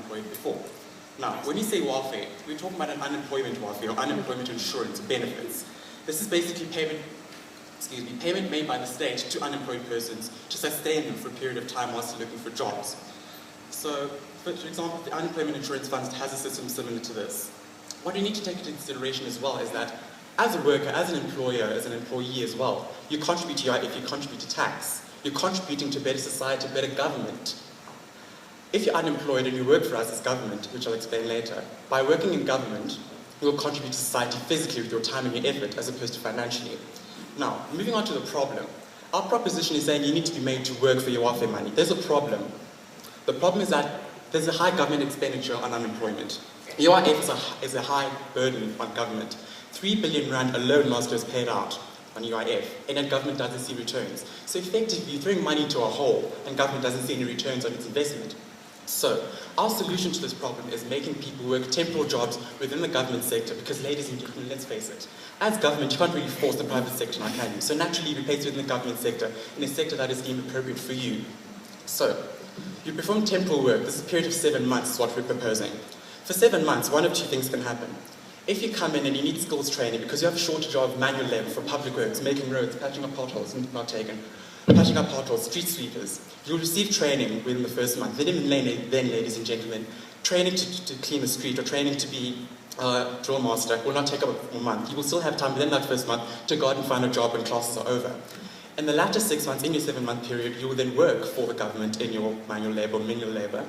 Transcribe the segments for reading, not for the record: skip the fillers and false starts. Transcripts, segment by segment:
unemployed before. Now, when you say welfare, we're talking about an unemployment welfare or unemployment insurance benefits. This is basically payment made by the state to unemployed persons to sustain them for a period of time whilst they're looking for jobs. So, for example, the unemployment insurance fund has a system similar to this. What you need to take into consideration as well is that as a worker, as an employer, as an employee as well, you contribute to if you contribute to tax, you're contributing to a better society, better government. If you're unemployed and you work for us as government, which I'll explain later, by working in government, you will contribute to society physically with your time and your effort as opposed to financially. Now, moving on to the problem. Our proposition is saying you need to be made to work for your welfare money. There's a problem. The problem is that there's a high government expenditure on unemployment. UIF is a high burden on government. 3 billion rand alone last year was paid out on UIF, and then government doesn't see returns. So effectively, you're throwing money into a hole, and government doesn't see any returns on its investment. So, our solution to this problem is making people work temporal jobs within the government sector, because ladies and gentlemen, let's face it, as government, you can't really force the private sector now, can you? So naturally, you replace within the government sector, in a sector that is deemed appropriate for you. So, you perform temporal work. This is a period of 7 months is what we're proposing. For 7 months, one of two things can happen. If you come in and you need skills training because you have a shortage of manual labour for public works, making roads, patching up potholes, not taken, patching up potholes, street sweepers, you'll receive training within the first month. Then, ladies and gentlemen, training to clean the street or training to be a drill master will not take up a month. You will still have time within that first month to go out and find a job when classes are over. In the latter 6 months, in your 7-month period, you will then work for the government in your manual labour or menial labour.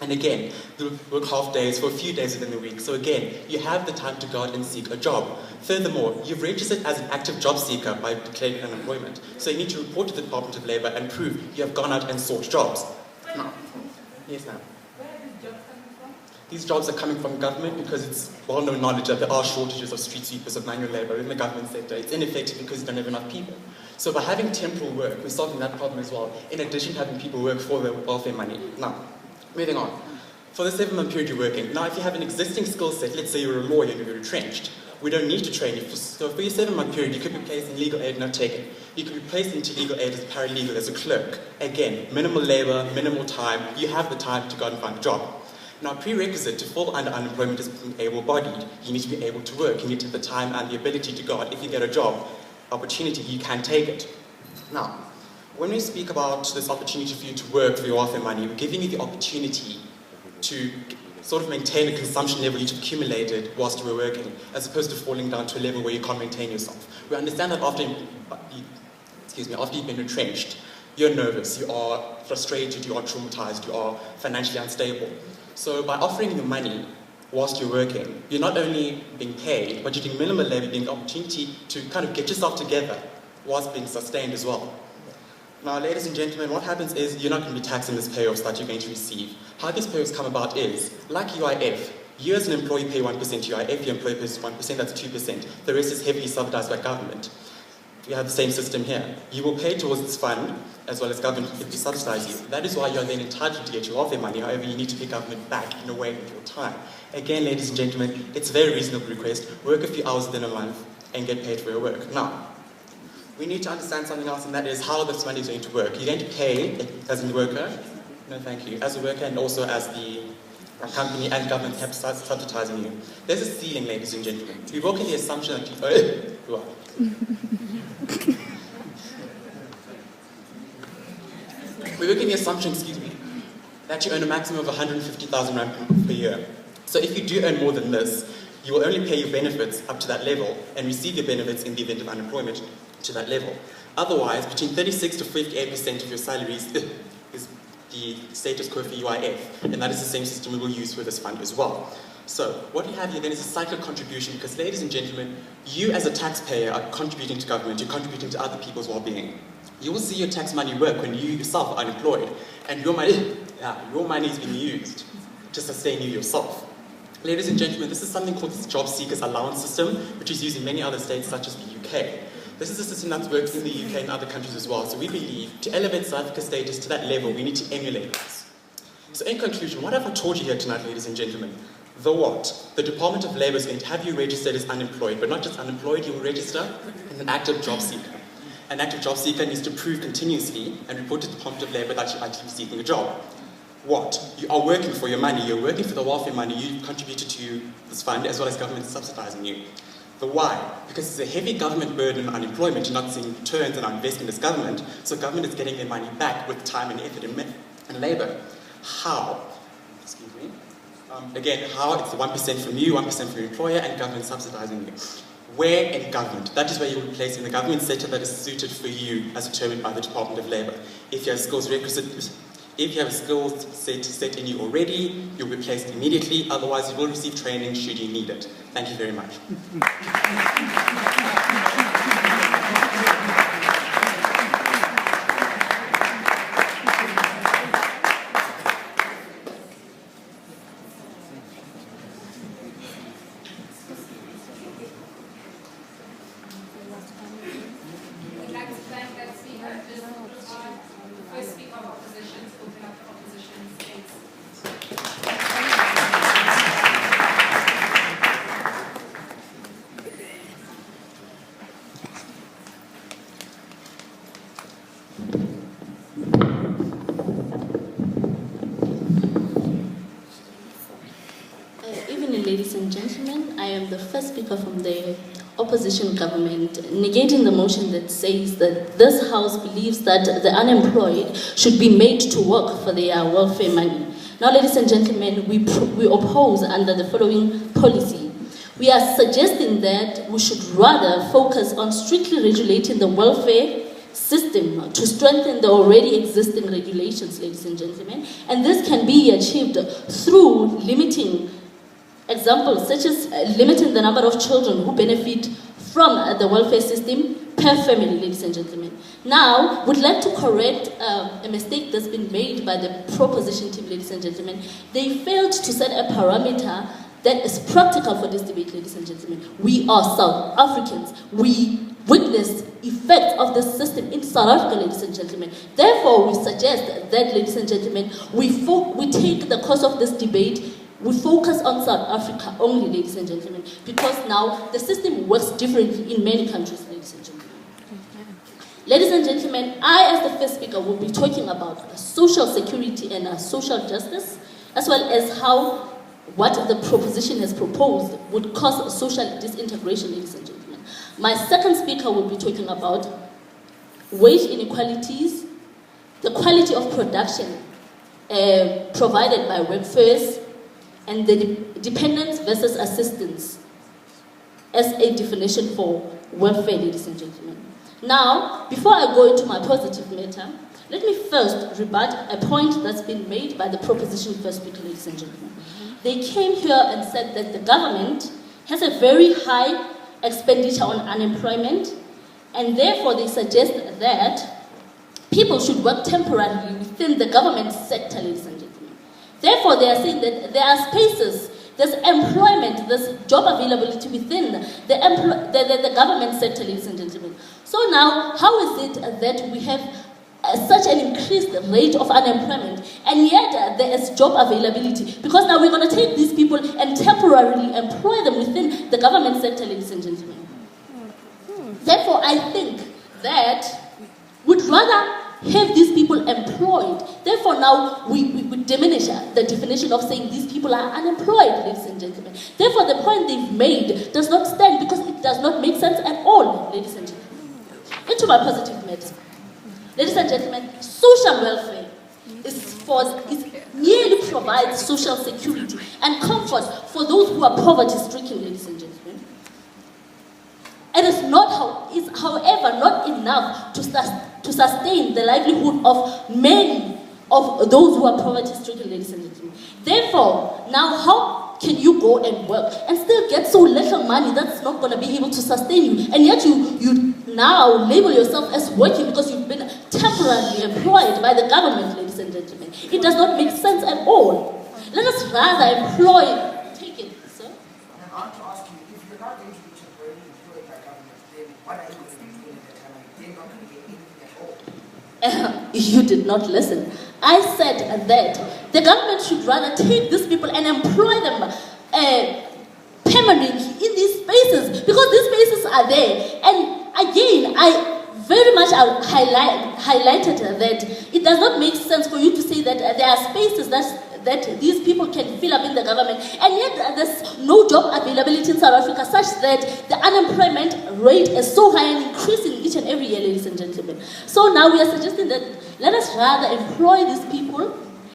And again, you'll work half days for a few days within the week. So again, you have the time to go out and seek a job. Furthermore, you've registered as an active job seeker by declaring unemployment. So you need to report to the Department of Labour and prove you have gone out and sought jobs. Now, yes, ma'am. Where are these jobs coming from? These jobs are coming from government because it's well-known knowledge that there are shortages of street sweepers, of manual labour in the government sector. It's ineffective because you don't have enough people. So by having temporal work, we're solving that problem as well, in addition to having people work for their welfare money. Now, moving on. For the 7-month period you're working, now if you have an existing skill set, let's say you're a lawyer and you're retrenched, we don't need to train you. So for your 7-month period, you could be placed in legal aid, not taken. You could be placed into legal aid as a paralegal, as a clerk. Again, minimal labour, minimal time, you have the time to go out and find a job. Now, prerequisite to fall under unemployment is being able-bodied. You need to be able to work. You need to have the time and the ability to go out. If you get a job opportunity, you can take it. Now, when we speak about this opportunity for you to work for your welfare money, we're giving you the opportunity to sort of maintain a consumption level you've accumulated whilst you were working, as opposed to falling down to a level where you can't maintain yourself. We understand that after you've been retrenched, you're nervous, you are frustrated, you are traumatized, you are financially unstable. So by offering you money whilst you're working, you're not only being paid, but you're doing minimal labor, being an opportunity to kind of get yourself together whilst being sustained as well. Now, ladies and gentlemen, what happens is you're not going to be taxed on this payoffs that you're going to receive. How these payoffs come about is, like UIF, you as an employee pay 1% to UIF, your employer pays 1%, that's 2%. The rest is heavily subsidized by government. You have the same system here. You will pay towards this fund, as well as government will subsidize you. That is why you're then entitled to get your welfare money. However, you need to pay government back in a way with your time. Again, ladies and gentlemen, it's a very reasonable request. Work a few hours within a month and get paid for your work. Now, we need to understand something else, and that is how this money is going to work. You're going to pay as a worker, no thank you, as a worker and also as the company and government have subsidizing you. There's a ceiling, ladies and gentlemen. We work in the assumption that we work in the assumption, that you earn a maximum of 150,000 rand per year. So if you do earn more than this, you will only pay your benefits up to that level and receive your benefits in the event of unemployment to that level. Otherwise, between 36 to 58% of your salaries is the status quo for UIF, and that is the same system we will use for this fund as well. So what we have here then is a cyclical contribution, because ladies and gentlemen, you as a taxpayer are contributing to government, you're contributing to other people's well-being. You will see your tax money work when you yourself are unemployed, and your money is being used to sustain you yourself. Ladies and gentlemen, this is something called the Job Seekers Allowance System, which is used in many other states such as the UK. This is a system that works in the UK and other countries as well, so we believe to elevate South Africa's status to that level, we need to emulate this. So in conclusion, what have I taught you here tonight, ladies and gentlemen? The what? The Department of Labour is going to have you registered as unemployed, but not just unemployed, you will register as an active job seeker. An active job seeker needs to prove continuously and report to the Department of Labour that you're actually seeking a job. what? You are working for your money, you're working for the welfare money, you've contributed to this fund as well as government subsidizing you. The why? Because it's a heavy government burden on unemployment, you're not seeing returns and investing in this government, so government is getting their money back with time and effort and labour. How? Excuse me. Again, how? It's the 1% from you, 1% from your employer, and government subsidizing you. Where in government? That is where you will be placed in the government sector that is suited for you as determined by the Department of Labour. If you have skills set in you already, you'll be placed immediately, otherwise you will receive training should you need it. Thank you very much. We'd like to thank that speaker. This was our first speaker of opposition, to open up the opposition space. Evening, ladies and gentlemen. I am the first speaker from the opposition government, negating the motion that says that this House believes that the unemployed should be made to work for their welfare money. Now, ladies and gentlemen, we oppose under the following policy. We are suggesting that we should rather focus on strictly regulating the welfare system to strengthen the already existing regulations, ladies and gentlemen, and this can be achieved through limiting examples such as limiting the number of children who benefit from the welfare system per family, ladies and gentlemen. Now, would like to correct a mistake that's been made by the proposition team, ladies and gentlemen. They failed to set a parameter that is practical for this debate, ladies and gentlemen. We are South Africans. We witness effects of the system in South Africa, ladies and gentlemen. Therefore, we suggest that, ladies and gentlemen, we take the course of this debate. We focus on South Africa only, ladies and gentlemen, because now the system works differently in many countries, ladies and gentlemen. Ladies and gentlemen, I, as the first speaker, will be talking about social security and social justice, as well as how what the proposition has proposed would cause social disintegration, ladies and gentlemen. My second speaker will be talking about wage inequalities, the quality of production provided by workforce, and the dependence versus assistance as a definition for welfare, ladies and gentlemen. Now, before I go into my positive matter, let me first rebut a point that's been made by the proposition first speaker, ladies and gentlemen. They came here and said that the government has a very high expenditure on unemployment, and therefore they suggest that people should work temporarily within the government sector, ladies and gentlemen. Therefore, they are saying that there are spaces, there's employment, there's job availability within the government sector, ladies and gentlemen. So now, how is it that we have such an increased rate of unemployment, and yet there is job availability? Because now we're going to take these people and temporarily employ them within the government sector, ladies and gentlemen. Therefore, I think that we'd rather have these people employed. Therefore, now we diminish the definition of saying these people are unemployed, ladies and gentlemen. Therefore, the point they've made does not stand because it does not make sense at all, ladies and gentlemen. Into my positive matter. Ladies and gentlemen, social welfare merely provides social security and comfort for those who are poverty-stricken, ladies and gentlemen. It is however, not enough to sustain the livelihood of many of those who are poverty-stricken, ladies and gentlemen. Therefore, now how can you go and work and still get so little money that's not going to be able to sustain you, and yet you now label yourself as working because you've been temporarily employed by the government, ladies and gentlemen? It does not make sense at all. Let us rather employ. Take it, sir. I want to ask you, if you're not going to be temporarily employed by government, then what are you going to be doing at that time? They're not going to get anything at all. You did not listen. I said that the government should rather take these people and employ them permanently in these spaces, because these spaces are there. And again, I very much highlighted that it does not make sense for you to say that there are spaces that these people can fill up in the government, and yet there's no job availability in South Africa such that the unemployment rate is so high and increasing each and every year, ladies and gentlemen. So now we are suggesting that let us rather employ these people